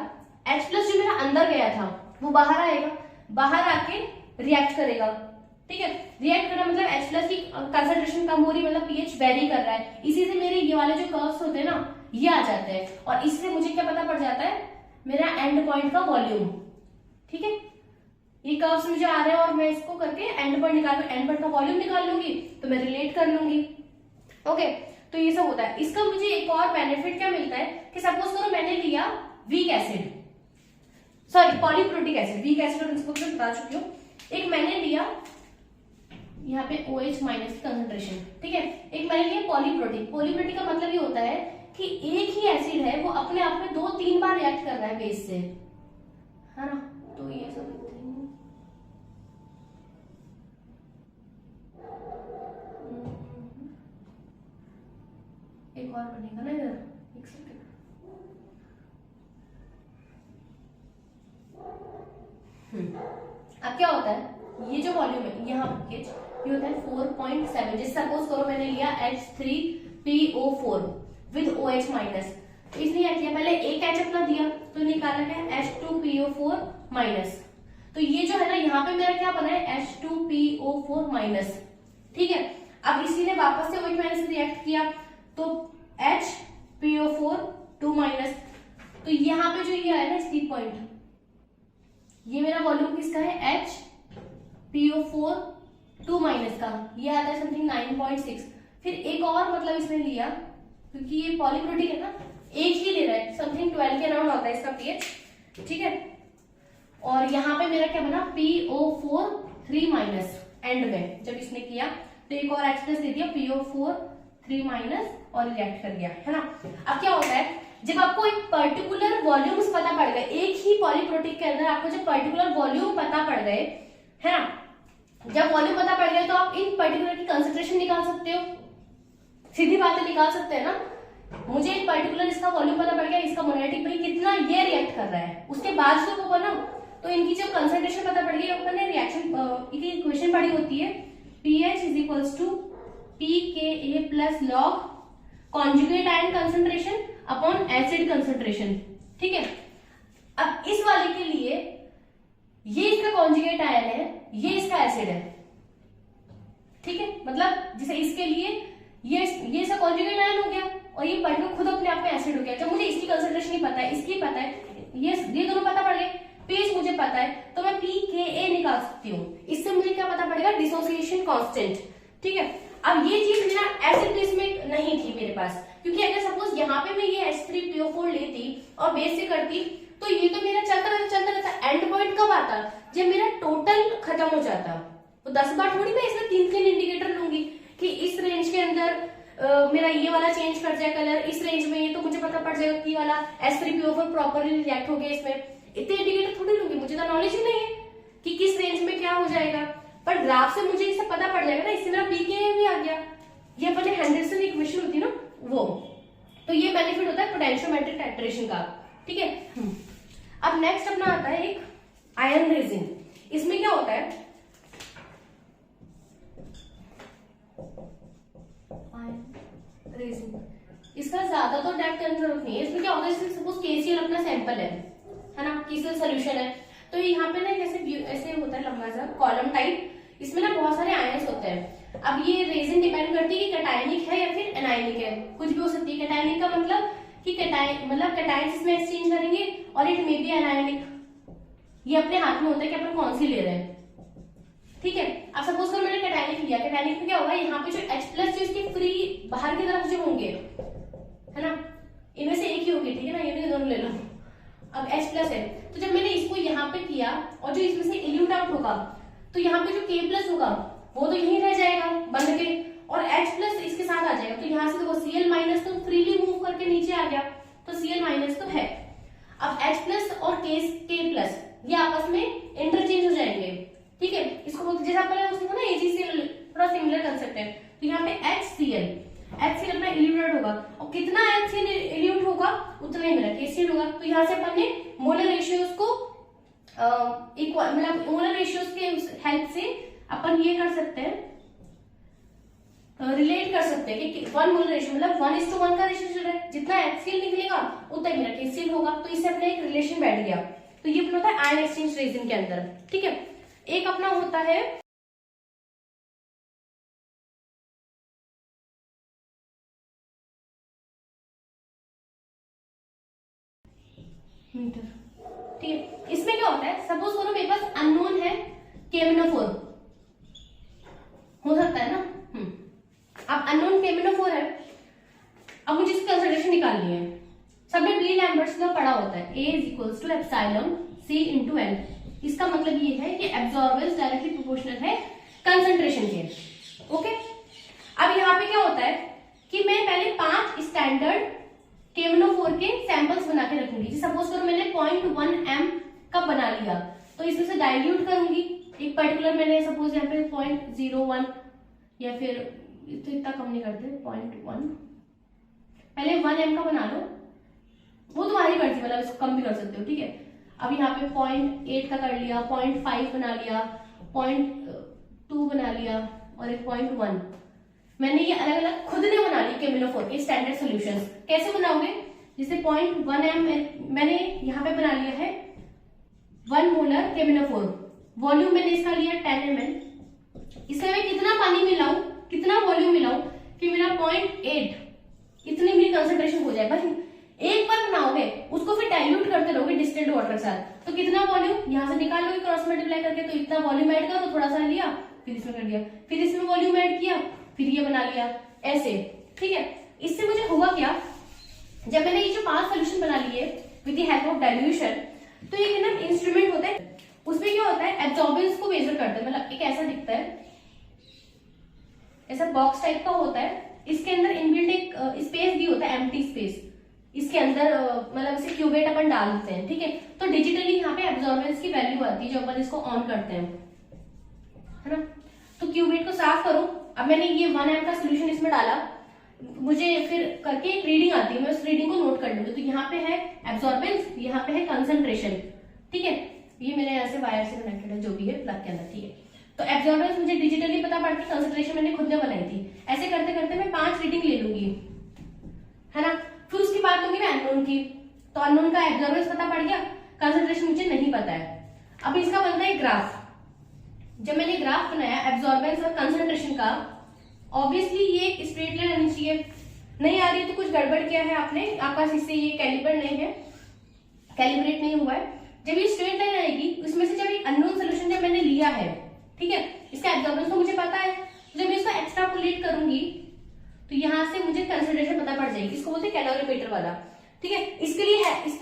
H+ जो मेरा अंदर गया था वो बाहर आएगा, बाहर आके रिएक्ट करेगा, ठीक है। रिएक्ट करना मतलब H+ की कंसंट्रेशन कम हो रही, मतलब पीएच वेरी कर रहा है, इसी से मेरे ये वाले जो कर्व्स होते हैं ना, ये आ जाते हैं, और इससे मुझे क्या पता पड़ जाता है, मेरा एंड पॉइंट का वॉल्यूम, ठीक है। ये कर्व्स मुझे आ रहे हैं और मैं इसको करके एंड पॉइंट निकाल, एंड पॉइंट का वॉल्यूम निकाल लूंगी, तो मैं रिलेट कर लूंगी, ओके। तो ये सब होता है। इसका मुझे एक और बेनिफिट क्या मिलता है कि सपोज करो मैंने लिया weak acid, sorry polyprotic acid, weak acid और प्रिंसिपल में बता चुकी हूँ। एक मैंने लिया यहाँ पे OH- की कंसंट्रेशन, ठीक है। एक मैंने लिया पॉलीप्रोटिक, पॉलीप्रोटिक का मतलब ये होता है कि एक ही एसिड है, वो अपने आप में 2-3 बार रिएक्ट कर रहा है बेस से, है ना। तो ये सब एक और बनेगा ना इधर, एक सेकंड, अब क्या होता है, ये जो वॉल्यूम है यहाँ ये होता है 4.7, जैसे सपोज करो मैंने लिया H3PO4 विद OH माइनस, तो इसने क्या किया, पहले एक H अपना दिया, तो निकाला क्या H2PO4 माइनस, तो ये जो है ना यहाँ पे मेरा क्या बना है H2PO4 माइनस, ठीक है। अब इसी ने वापस से OH माइनस से रिएक्ट किया, तो HPO4 2 माइनस, तो यहाँ पे जो ये है ना स्टीप पॉइंट, ये मेरा वॉल्यूम किसका है HPO4 2 माइनस का, ये आता है समथिंग 9.6। फिर एक और मतलब इसने लिया, क्योंकि ये पॉलीप्रोटिक है ना, एक ही ले रहा है, समथिंग 12 के अराउंड होता है इसका पीएच, ठीक है। और यहाँ पे मेरा क्या बना PO4 3 माइनस, एंड में जब इसने किया तो एक और H+ दे दिया PO4 3 माइनस और रिएक्ट कर गया, है ना। अब क्या होता है, जब आपको एक पर्टिकुलर वॉल्यूम्स पता पड़ गए, एक ही पॉलीप्रोटिक के अंदर आपको जब पर्टिकुलर वॉल्यूम पता पड़ गए, है ना, जब वॉल्यूम पता पड़ गया तो आप इन पर्टिकुलर की कंसंट्रेशन निकाल सकते हो, सीधी बातें निकाल सकते हैं ना। मुझे एक पर्टिकुलर इसका वॉल्यूम पता पड़ गया, इसका मोलैरिटी पर कितना ये रिएक्ट कर रहा है, उसके बाद जो वो बना, तो इनकी जब कंसंट्रेशन पता पड़ गई, अपन ने रिएक्शन की इक्वेशन पढ़ी होती है, pH = pKa plus log conjugate ion concentration upon acid concentration, ठीक है। अब इस वाले के लिए ये इसका कॉन्जुगेट आयन है, ये इसका एसिड है, ठीक है। मतलब जैसे इसके लिए ये इसका कॉन्जुगेट आयन हो गया और ये बढ़ के खुद अपने आप में एसिड हो गया। जब मुझे इसकी कंसंट्रेशन नहीं पता है, इसकी पता है, ये दोनों पता पड़ गए, पीएच मुझे पता है, तो मैं pKa निकाल सकती हूँ। इससे मुझे क्या पता पड़ेगा, डिसोसिएशन कांस्टेंट, ठीक है। अब ये चीज मेरा एसिड बेस में नहीं थी मेरे पास, क्योंकि अगर सपोज यहाँ पे मैं ये H3PO4 लेती और बेस से करती तो ये तो मेरा चलता रहता। एंड पॉइंट कब आता, जब मेरा टोटल खत्म हो जाता। तो 10 बार थोड़ी मैं इसमें 3 इंडिकेटर लूंगी कि इस रेंज के अंदर मेरा ये वाला चेंज कर जाए कलर, इस रेंज में ये तो मुझे पता पड़ जाएगा कि वाला H3PO4 प्रॉपरली रिएक्ट हो गया इसमें। इतने इंडिकेटर थोड़ी लूंगी, मुझे तो नॉलेज ही नहीं है कि किस रेंज में क्या हो जाएगा। पर ग्राफ से मुझे इससे पता पड़ जाएगा ना, इससे मेरा pKa भी आ गया। ये अपने हेंडरसन इक्वेशन होती है ना वो। तो ये बेनिफिट होता है पोटेंशियोमेट्रिक टाइट्रेशन का, ठीक है। अब नेक्स्ट अपना आता है एक आयन रेजिन। इसमें क्या होता है, आयन रेजिन, इसका ज्यादा तो डेप्थ करने की जरूरत नहीं है। इसमें क्या होता है, सपोज KCl अपना सैंपल है ना, KCl सोल्यूशन है, तो यहाँ पे ना ऐसे होता है लंबा सा कॉलम टाइप, इसमें ना बहुत सारे आयंस होते हैं। अब ये रेजिन डिपेंड करती है कि कैटायनिक है या फिर एनायनिक है, कुछ भी हो सकती है। कैटायनिक का मतलब कि कैटायंस इसमें एक्सचेंज करेंगे, और इट मे बी एनायनिक। ये अपने हाथ में होता है कि अपन कौन सी ले रहे हैं, ठीक है। अब सपोज कर मैंने कैटायनिक लिया, कैटायनिक में क्या होगा, यहाँ पे जो H+ जो इसके फ्री बाहर की तरफ जो होंगे, है ना, इनमें से एक ही होगी, ठीक है ना, ये दोनों ले लो। अब H+ है, तो जब मैंने इसको यहाँ पे किया और जो इसमें से इल्यूट आउट होगा, तो यहाँ पे जो K+ होगा वो तो यहीं रह जाएगा बन के, और H+ इसके साथ आ जाएगा। तो यहाँ से देखो Cl- तो फ्रीली मूव करके नीचे आ गया, तो Cl- तो है। अब H+ और K+ ये आपस में इंटरचेंज हो जाएंगे, ठीक है। इसको जैसा पहले उसमें था ना AgCl, थोड़ा सिमिलर कंसेप्ट है। तो यहाँ पे HCl अपना इल्यूट होगा, और कितना HCl इल्यूट होगा उतना ही मेरा KCl होगा। तो यहाँ से अपन ने मोलर रेशियोज को मतलब मोलर रेशियोज के हेल्प से अपन ये कर सकते हैं, रिलेट कर सकते हैं कि 1 मोलर रेशियो मतलब 1:1 का रेशियो चल रहा है, जितना HCl निकलेगा उतना ही मेरा KCl होगा। तो इससे अपना एक रिलेशन बैठ गया। तो ये अपना होता है आयन एक्सचेंज रेजिन के अंदर, ठीक है। एक अपना होता है मीटर, ठीक है। इसमें क्या होता है, सपोज करो मेरे पास अननोन है KMnO4, हो सकता है ना। अब अननोन KMnO4 है, अब मुझे इसकी कंसंट्रेशन निकालनी है। सबने बी लैम्बर्ट्स का पढ़ा होता है, A = एप्सिलॉन C × N। इसका मतलब ये है कि एब्जॉर्बेंस डायरेक्टली प्रोपोर्शनल है कंसंट्रेशन के, ओके। अब यहाँ पे क्या होता है कि मैं पहले 5 स्टैंडर्ड KMnO4 के सैंपल्स बना के रखूंगी। सपोज करो मैंने 0.1 m का बना लिया, तो इसमें से डाइल्यूट करूंगी एक पर्टिकुलर, मैंने सपोज यहाँ पे 0.01 या फिर तो इतना कम नहीं करते 0.1, पहले 1 m का बना लो, वो तुम्हारी मर्जी, मतलब इसको कम भी कर सकते हो, ठीक है। अब यहाँ पे 0.8 का कर लिया, 0.5 बना लिया, 0.2 बना लिया और एक 0.1। मैंने ये अलग अलग खुद ने बना ली KMnO4 के स्टैंडर्ड सॉल्यूशंस। कैसे बनाओगे, जैसे 0.1 m मैंने यहाँ पे बना लिया है 1 मोलर KMnO4, वॉल्यूम मैंने इसका लिया 10 ml। इसमें मैं कितना पानी मिलाऊं, कितना वॉल्यूम मिलाऊं कि मेरा 0.8 इतनी मेरी कंसंट्रेशन हो जाए। बस एक बार बनाओगे, उसको फिर डाइल्यूट करते रहोगे डिस्टिल्ड वाटर के साथ, तो कितना वॉल्यूम यहाँ से निकाल लोगे क्रॉस मल्टीप्लाई करके, तो इतना वॉल्यूम ऐड करो, थोड़ा सा लिया फिर इसमें कर दिया, फिर इसमें वॉल्यूम ऐड किया, फिर ये बना लिया, ऐसे, ठीक है। इससे मुझे हुआ क्या, जब मैंने ये जो 5 सोल्यूशन बना लिए with the help of dilution, तो ये ना इंस्ट्रूमेंट होता है, उसमें क्या होता है एब्जॉर्बेंस को मेजर करते हैं। मतलब एक ऐसा दिखता है, ऐसा बॉक्स टाइप का होता है, इसके अंदर इनबिल्ट एक स्पेस भी होता है, एम्प्टी स्पेस, इसके अंदर मतलब इसे क्यूबेट अपन डाल देते हैं, ठीक है। तो डिजिटली यहाँ पे एब्जॉर्बेंस की वैल्यू आती है जो अपन इसको ऑन करते हैं, है ना। तो क्यूबेट को साफ करो। अब मैंने ये 1 m का सोल्यूशन इसमें डाला, मुझे फिर करके एक रीडिंग आती है, मैं उस रीडिंग को नोट कर लूंगी। तो यहाँ पे है एब्जॉर्बेंस, यहाँ पे है कंसंट्रेशन, ठीक है। ये मेरे यहाँ से वायर से कनेक्टेड है, जो भी है प्लग के अंदर, ठीक है। तो एब्जॉर्बेंस मुझे डिजिटली पता पड़ती, कंसंट्रेशन मैंने खुद ने बनाई थी। ऐसे करते करते मैं 5 रीडिंग ले लूंगी, है ना। फिर उसकी बात होगी मैं अननोन की, तो अननोन का एब्जॉर्बेंस पता पड़ गया, कंसंट्रेशन मुझे नहीं पता है। अब इसका बनता है ग्राफ। जब मैंने ग्राफ बनाया एब्जॉर्बेंस और कंसंट्रेशन का, ऑब्वियसली ये एक स्ट्रेट लाइन आनी चाहिए, नहीं आ रही है तो कुछ गड़बड़ किया है आपने, आपका इससे ये कैलिबर नहीं है, कैलिब्रेट नहीं हुआ है। जब ये स्ट्रेट लाइन आएगी उसमें से जब एक अननोन सोल्यूशन जब मैंने लिया है, ठीक है, इसका एब्जॉर्बेंस तो मुझे पता है, जब मैं इसको एक्सट्रापोलेट करूंगी तो यहाँ से मुझे कंसंट्रेशन पता पड़ जाएगी, इसको बोलते हैं कैलोरीमीटर वाला, ठीक है। इसके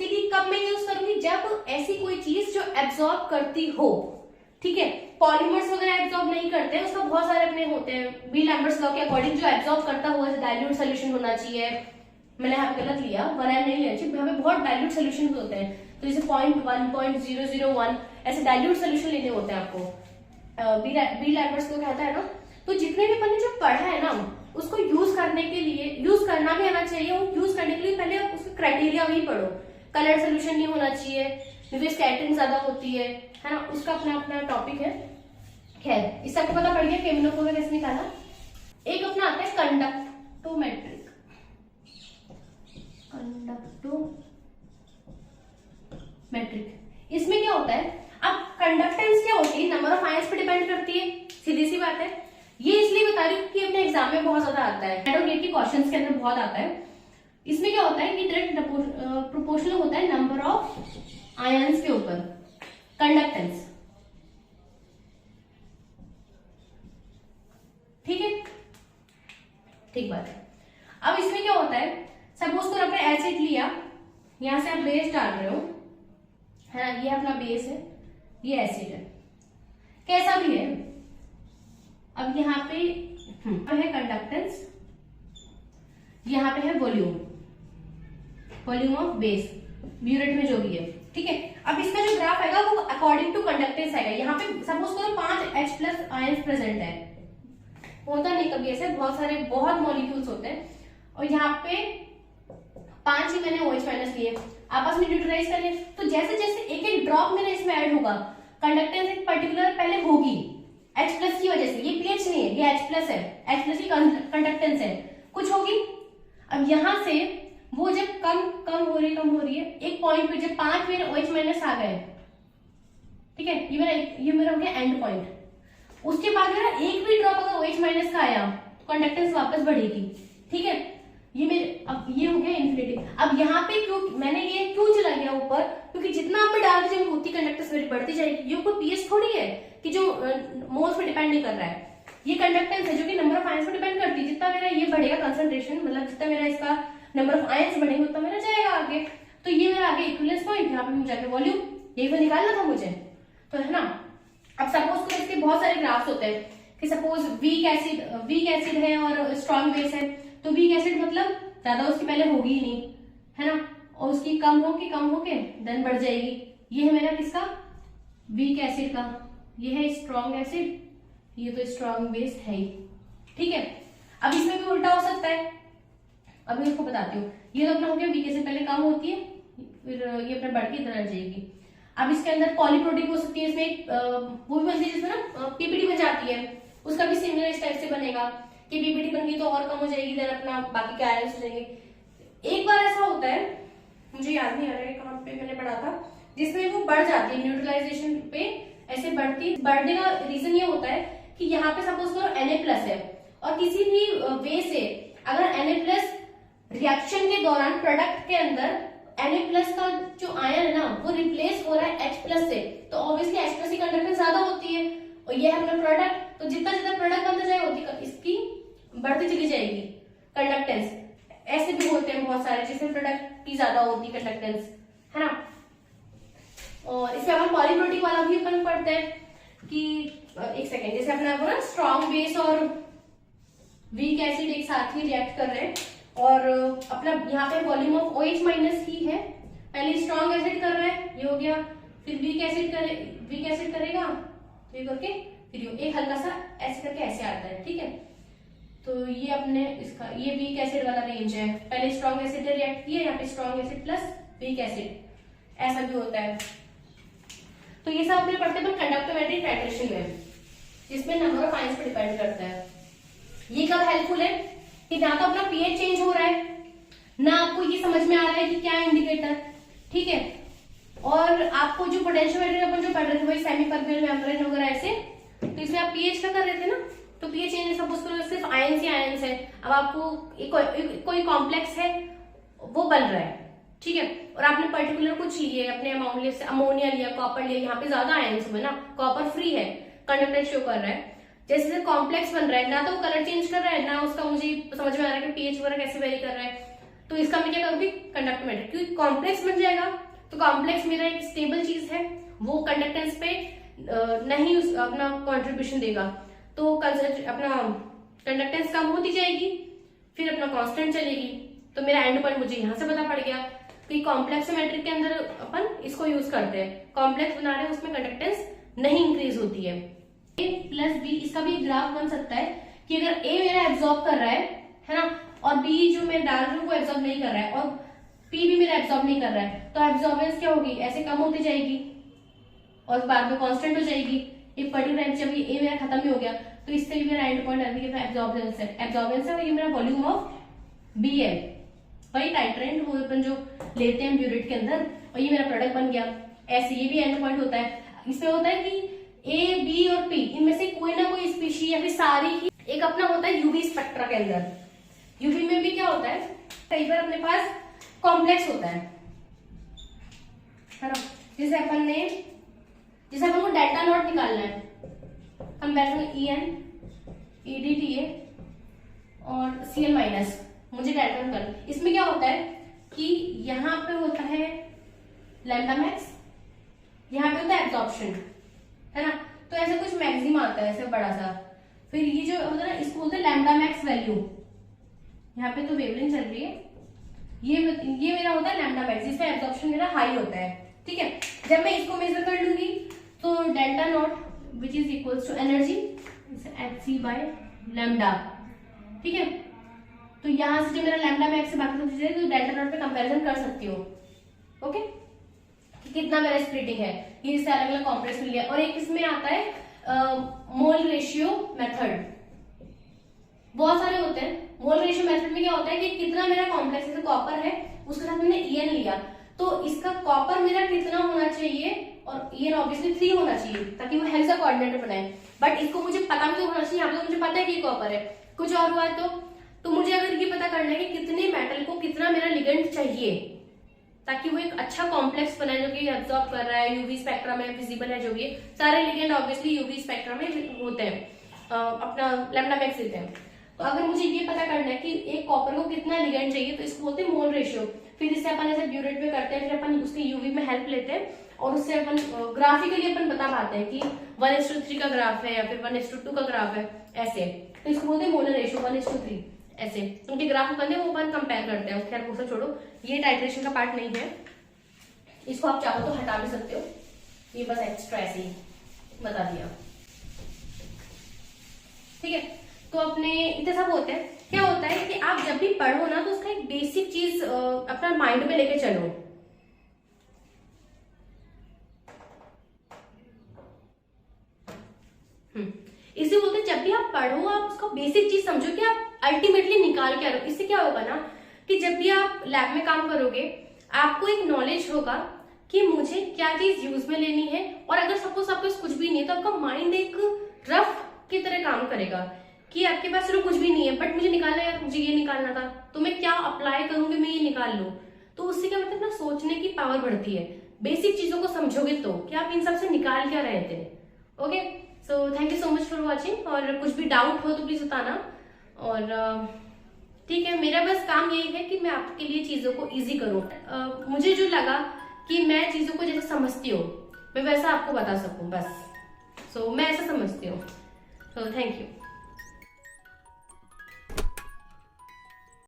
लिए कब मैं यूज करूंगी, जब ऐसी कोई चीज जो एब्जॉर्ब करती हो, ठीक है। पॉलीमर्स वगैरह एब्जॉर्ब नहीं करते हैं, उसका बहुत सारे अपने होते हैं बी लैम्बर्ट्स लॉ के अकॉर्डिंग, जो एब्जॉर्ब करता हुआ डाइल्यूट सोल्यूशन होना चाहिए। मैंने यहाँ पे गलत लिया, 1m नहीं लिया चाहिए, हमें बहुत डाइल्यूट सोल्यूशन होते हैं, तो जैसे 0.1 0.001 ऐसे डाइल्यूट सोल्यूशन लेने होते हैं आपको, बी लैम्बर्ट्स को कहता है ना। तो जितने भी मैंने जो पढ़ा है ना, उसको यूज करने के लिए, यूज करना भी आना चाहिए, और यूज करने के लिए पहले आप उसका क्राइटेरिया भी पढ़ो। कलर सोल्यूशन नहीं होना चाहिए, क्योंकि स्कैटरिंग ज्यादा होती है ना, उसका अपना अपना टॉपिक है। खैर, इससे आपको पता पड़ गया केमिनो को कैसे निकाला। एक अपना आता है कंडक्टोमेट्रिक, इसमें क्या होता है, अब कंडक्टेंस क्या होती है, नंबर ऑफ आयंस पे डिपेंड करती है, सीधी सी बात है। ये इसलिए बता रही हूँ कि अपने एग्जाम में बहुत ज्यादा आता है, एडवोकेट के क्वेश्चंस के अंदर बहुत आता है। इसमें क्या होता है कि डायरेक्ट प्रोपोर्शनल होता है नंबर ऑफ आयंस के ऊपर कंडक्टेंस, ठीक है, ठीक बात है। अब इसमें क्या होता है, सपोज करो आपने एसिड लिया, यहां से आप बेस डाल रहे हो, है ना, ये अपना बेस है, ये एसिड है, कैसा भी है। अब यहाँ पे है कंडक्टेंस, यहाँ पे है volume, volume of base, burette में जो भी है, ठीक है। अब इसका जो ग्राफ आएगा वो अकॉर्डिंग टू कंडक्टेंस आएगा। यहाँ पे सपोज करो 5 H+ आयंस प्रेजेंट है, होता नहीं कभी ऐसे, बहुत मॉलिक्यूल्स होते हैं, और यहाँ पे 5 ही मैंने OH- लिए, आपस में न्यूट्रलाइज कर लिए। तो जैसे जैसे एक एक ड्रॉप मेरा इसमें ऐड होगा, कंडक्टेंस एक पर्टिकुलर पहले होगी H+ की वजह से, ये pH नहीं है, ये H+ है, H+ की कंडक्टेंस है, कुछ होगी। अब यहां से वो जब कम हो रही है, एक पॉइंट पे जब 5 मेरे OH- आ गए, ठीक है, ये मेरा हो गया एंड पॉइंट। उसके बाद मेरा एक भी ड्रॉप अगर OH- का आया तो कंडक्टेंस वापस बढ़ेगी, ठीक है। ये मेरे, अब ये हो गया इन्फिनिटी। अब यहाँ पे मैंने ये क्यों चला गया ऊपर, क्योंकि जितना आप में डाल दीजिए उतनी कंडक्टेंस मेरी बढ़ती जाएगी। ये कोई पीएच थोड़ी है कि जो मोल्स पे डिपेंड नहीं कर रहा है, ये कंडक्टेंस है जो कि नंबर ऑफ आयंस पे डिपेंड करती है। जितना मेरा ये बढ़ेगा कंसंट्रेशन, मतलब जितना मेरा इसका नंबर ऑफ आयंस बढ़ेंगे उतना मेरा जाएगा आगे। तो ये मेरा आगे इक्विवेलेंस पॉइंट, यहाँ पे जाके वॉल्यूम, यही तो निकालना था मुझे, तो है ना। अब सपोज करो इसके बहुत सारे ग्राफ्स होते हैं कि सपोज वीक एसिड है और स्ट्रॉन्ग बेस है, तो वीक एसिड मतलब ज्यादा उसकी पहले होगी ही नहीं, है ना, और उसकी कम होके देन बढ़ जाएगी। ये है मेरा किसका, वीक एसिड का, ये है स्ट्रॉन्ग एसिड, ये तो स्ट्रॉन्ग बेस है ही, ठीक है। अब इसमें भी उल्टा हो सकता है, अब मैं आपको बताती हूँ। ये तो अपना हो गया वीक एसिड पहले कम होती है, फिर ये अपना बढ़ के इधर आ जाएगी। अब इसके अंदर पॉलीप्रोटीन हो सकती है, इसमें वो भी बनती है जिसमें ना पीपीटी बन जाती है, उसका भी सिमिलर इस टाइप से बनेगा कि पीपीटी बन गई तो और कम हो जाएगी, देन अपना बाकी के आयंस हो जाएंगे। एक बार ऐसा होता है, मुझे याद नहीं आ रहा है कहाँ पे मैंने पढ़ा था, जिसमें वो बढ़ जाती है न्यूट्रलाइजेशन पे, ऐसे बढ़ने का रीजन ये होता है कि यहाँ पे सपोज करो Na+ है, और किसी भी वे से अगर Na+ रिएक्शन के दौरान प्रोडक्ट के अंदर Na+ का जो आयन है ना वो रिप्लेस हो रहा है H+ से, तो ऑब्वियसली H+ की कंडक्टेंस ज्यादा होती है, और ये है अपना प्रोडक्ट, तो जितना जितना प्रोडक्ट बनता जाएगा इसकी बढ़ती चली जाएगी कंडक्टेंस। ऐसे भी होते हैं बहुत सारे जिसमें प्रोडक्ट की ज्यादा होती है कंडक्टेंस, है ना। और इसमें अपन पॉलीप्रोटीन वाला भी अपन पढ़ते हैं कि एक सेकेंड, जैसे अपना ना स्ट्रॉन्ग बेस और वीक एसिड एक साथ ही रिएक्ट कर रहे हैं, और अपना यहाँ पे वॉल्यूम ऑफ OH- ही है, पहले स्ट्रॉन्ग एसिड कर रहा है, ये हो गया, फिर वीक एसिड करेगा, तो ये करके फिर एक हल्का सा ऐसे करके ऐसे आता है, ठीक है। तो ये अपने इसका ये वीक एसिड वाला रेंज है, पहले स्ट्रॉन्ग एसिड ने रिएक्ट किया, यहाँ पे strong acid plus weak acid, ऐसा भी होता है। तो ये सब अपने पढ़ते हैं कंडक्टोमेट्रिक टाइट्रेशन में, जिसमें नंबर ऑफ आयंस पर डिपेंड करता है। ये कब हेल्पफुल है कि ना तो अपना पीएच चेंज हो रहा है, ना आपको ये समझ में आ रहा है कि क्या इंडिकेटर, ठीक है। और आपको जो पोटेंशियोमीटर अपन जो पढ़ रहे थे वही सेमी परमेबल मेम्ब्रेन वगैरह ऐसे, तो इसमें आप पीएच का कर रहे थे ना, तो पीएच चेंज सपोज करो सिर्फ आयंस ही आयंस है, अब आपको कोई कॉम्प्लेक्स है वो बन रहा है, ठीक है, और आपने पर्टिकुलर कुछ लिए अपने अमाउंट लिए, अमोनिया लिया, कॉपर लिया, यहाँ पे ज्यादा आयंस हुए ना, कॉपर फ्री है, कंडक्टेंस शो कर रहा है, जैसे जैसे कॉम्प्लेक्स बन रहा है ना, तो वो कलर चेंज कर रहा है ना, उसका मुझे समझ में आ रहा है कि पीएच वगैरह कैसे वेरी कर रहा है, तो इसका मैं क्या करूंगी कंडक्टोमीटर, क्योंकि कॉम्प्लेक्स बन जाएगा तो कॉम्प्लेक्स मेरा एक स्टेबल चीज है, वो कंडक्टेंस पे नहीं अपना कंट्रीब्यूशन देगा, तो अपना कंडक्टेंस कम होती जाएगी, फिर अपना कांस्टेंट चलेगी, तो मेरा एंड पॉइंट मुझे यहाँ से पता पड़ गया कि कॉम्प्लेक्स मैट्रिक के अंदर अपन इसको यूज करते हैं, कॉम्प्लेक्स बना रहे हैं उसमें कंडक्टेंस नहीं इंक्रीज होती है। A प्लस बी, इसका भी ग्राफ बन सकता है कि अगर A मेरा एब्जॉर्ब कर रहा है ना, और B जो मैं डाल रही हूँ वो एब्जॉर्ब नहीं कर रहा है, और P भी मेरा एब्जॉर्ब नहीं कर रहा है, तो एब्जॉर्बेंस क्या होगी, ऐसे कम होती जाएगी और बाद में कांस्टेंट हो जाएगी। एक पर्टिकुलर टाइम जब ये A मेरा खत्म ही हो गया, तो इससे भी मेरा एंड पॉइंट एब्जॉर्बेंस है, एब्जॉर्बेंस है, ये मेरा वॉल्यूम ऑफ B है, वही टाइट्रेंट वो अपन जो लेते हैं ब्यूरेट के अंदर, और ये मेरा प्रोडक्ट बन गया। ऐसे ये भी एंड पॉइंट होता है, इसमें होता है कि A, B और P इनमें से कोई ना कोई स्पीशी या फिर सारी ही एक अपना होता है यूवी स्पेक्ट्रा के अंदर। यूवी में भी क्या होता है, कई बार अपने पास कॉम्प्लेक्स होता है ना, जैसे अपन को डेल्टा नॉट निकालना है, कंपैरिजन EN, EDTA और CL माइनस, मुझे डेल्टा नॉट करना। इसमें क्या होता है कि यहाँ पे होता है लैम्डा मैक्स, यहाँ पे होता है एब्जॉर्प्शन, है ना, तो ऐसा कुछ मैक्सिम आता है ऐसे बड़ा सा, फिर ये जो होता है ना इसको बोलते हैं लैम्डा मैक्स वैल्यू, यहाँ पे तो वेवलेंथ चल रही है, ये मेरा होता है लैम्डा मैक्स, जिसमें एब्जॉर्प्शन मेरा हाई होता है, ठीक है। जब मैं इसको मेजर कर लूंगी तो delta nought which is equals to energy hc by lambda, ठीक है, तो यहां से जो मेरा लैम्डा मैक्स से बाकी सब चीजें तो डेल्टा नॉट पे कंपैरिजन कर सकती हो, ओके, कितना मेरा स्प्लिटिंग है, ये इससे अलग अलग कॉम्प्लेक्स मिल गया। और एक इसमें आता है मोल रेशियो मेथड, बहुत सारे होते हैं। मोल रेशियो मेथड में क्या होता है कि कितना मेरा कॉम्प्लेक्स, जैसे कॉपर है उसके साथ मैंने EN लिया, तो इसका कॉपर मेरा कितना होना चाहिए, और EN ऑब्वियसली 3 होना चाहिए ताकि वो हेक्सा कोऑर्डिनेट बनाए, बट इसको मुझे पता भी तो होना चाहिए, यहाँ पे तो मुझे पता है कि कॉपर है, कुछ और हुआ तो मुझे अगर ये पता करना है कि कितने मेटल को कितना मेरा लिगेंड चाहिए ताकि वो एक अच्छा कॉम्प्लेक्स बनाए जो कि एब्जॉर्ब कर रहा है, यूवी स्पेक्ट्रम में विजिबल है, जो कि सारे लिगेंड ऑब्वियसली यूवी स्पेक्ट्रम में होते हैं, अपना लैम्डा मैक्स देते हैं। तो अगर मुझे ये पता करना है कि एक कॉपर को कितना लिगेंड चाहिए तो इसको बोलते हैं मोल रेशियो। फिर इससे अपन ऐसे ब्यूरेट में करते हैं, फिर अपन उसके यूवी में हेल्प लेते हैं और उससे अपन ग्राफिकली अपन बता पाते हैं कि 1:3 का ग्राफ है या फिर 1:2 का ग्राफ है, ऐसे, तो इसको बोलते हैं मोलर रेशियो 1:3, ऐसे उनके ग्राफ बने वो अपन कंपेयर करते हैं। खैर वो सब छोड़ो, ये टाइट्रेशन का पार्ट नहीं है, इसको आप चाहो तो हटा भी सकते हो, ये बस एक्स्ट्रा ऐसे ही बता दिया, ठीक है। तो अपने इतने सब होते हैं, क्या होता है कि आप जब भी पढ़ो ना तो उसका एक बेसिक चीज अपना माइंड में लेके चलो, इसे बोलते हैं जब भी आप पढ़ो आप उसका बेसिक चीज समझो कि आप अल्टीमेटली निकाल के आ रहे हो। इससे क्या होगा ना कि जब भी आप लैब में काम करोगे आपको एक नॉलेज होगा कि मुझे क्या चीज यूज में लेनी है, और अगर सपोज आपके पास कुछ भी नहीं है तो आपका माइंड एक रफ की तरह काम करेगा कि आपके पास चलो कुछ भी नहीं है बट मुझे निकालना है, मुझे ये निकालना था तो मैं क्या अप्लाई करूंगी, मैं ये निकाल लूं। तो उससे क्या मतलब ना सोचने की पावर बढ़ती है, बेसिक चीजों को समझोगे तो कि आप इन सब से निकाल क्या रहे थे। Okay, so thank you so much for watching, और कुछ भी डाउट हो तो प्लीज बताना। और ठीक है, मेरा बस काम यही है कि मैं आपके लिए चीजों को इजी करूं। मुझे जो लगा कि मैं चीजों को जैसे समझती हूँ मैं वैसा आपको बता सकूं बस, सो मैं ऐसा समझती हूँ। So thank you.